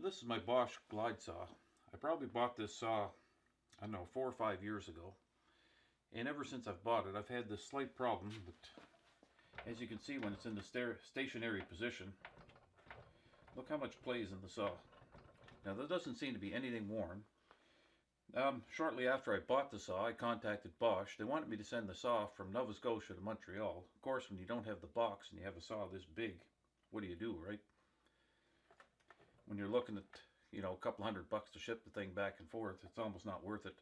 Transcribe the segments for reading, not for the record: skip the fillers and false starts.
This is my Bosch Glide Saw. I probably bought this saw, I don't know, 4 or 5 years ago. And ever since I've bought it, I've had this slight problem that, as you can see when it's in the stationary position, look how much plays in the saw. Now there doesn't seem to be anything worn. Shortly after I bought the saw, I contacted Bosch. They wanted me to send the saw from Nova Scotia to Montreal. Of course, when you don't have the box and you have a saw this big, what do, right? When you're looking at, a couple $100 to ship the thing back and forth, it's almost not worth it.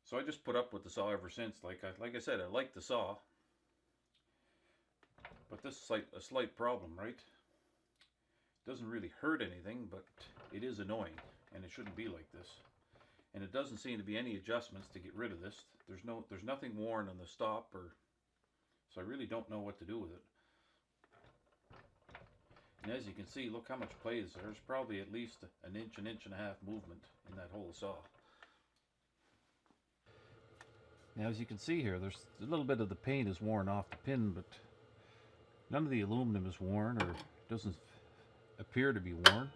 So I just put up with the saw ever since. Like I said, I like the saw, but this is a slight problem, right? It doesn't really hurt anything, but it is annoying, and it shouldn't be like this. And it doesn't seem to be any adjustments to get rid of this. There's nothing worn on the stop, so I really don't know what to do with it. And as you can see, look how much play is there. There's probably at least an inch and a half movement in that whole saw. Now as you can see here, there's a little bit of the paint is worn off the pin, but none of the aluminum is worn or doesn't appear to be worn.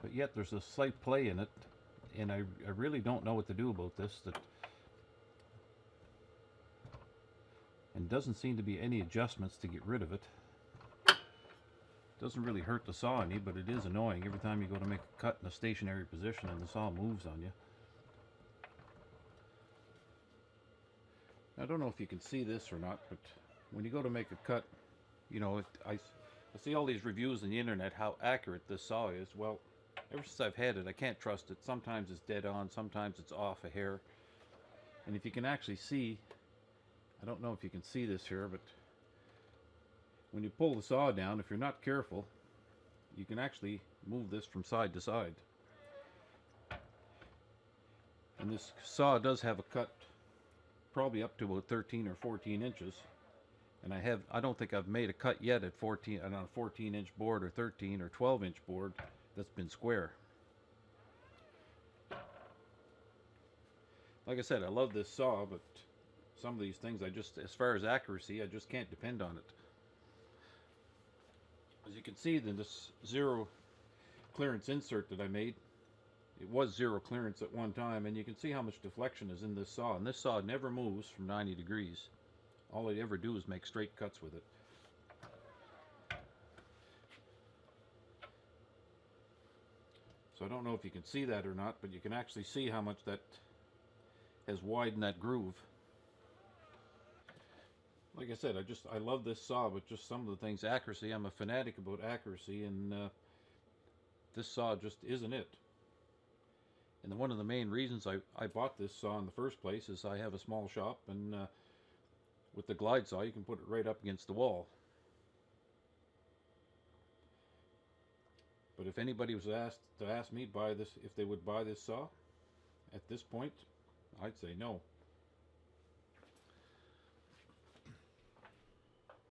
But yet there's a slight play in it, and I really don't know what to do about this. And doesn't seem to be any adjustments to get rid of it. Doesn't really hurt the saw any, but it is annoying every time you go to make a cut in a stationary position and the saw moves on you. I don't know if you can see this or not, but when you go to make a cut, I see all these reviews on the internet how accurate this saw is. Well, ever since I've had it, I can't trust it. Sometimes it's dead on, sometimes it's off a hair. And if you can actually see, I don't know if you can see this here, but when you pull the saw down, if you're not careful, you can actually move this from side to side. And this saw does have a cut probably up to about 13 or 14 inches. And I don't think I've made a cut yet at 14 on a 14-inch board or 13 or 12-inch board that's been square. Like I said, I love this saw, but some of these things as far as accuracy, I just can't depend on it. As you can see, then this zero clearance insert that I made, it was zero clearance at one time, and you can see how much deflection is in this saw. And this saw never moves from 90 degrees. All I ever do is make straight cuts with it. So I don't know if you can see that or not, but you can actually see how much that has widened that groove. Like I said, I love this saw, but just some of the things, accuracy, I'm a fanatic about accuracy, and this saw just isn't it. And one of the main reasons I bought this saw in the first place is I have a small shop, and with the Glide Saw you can put it right up against the wall. But if anybody was asked me if they would buy this saw at this point, I'd say no.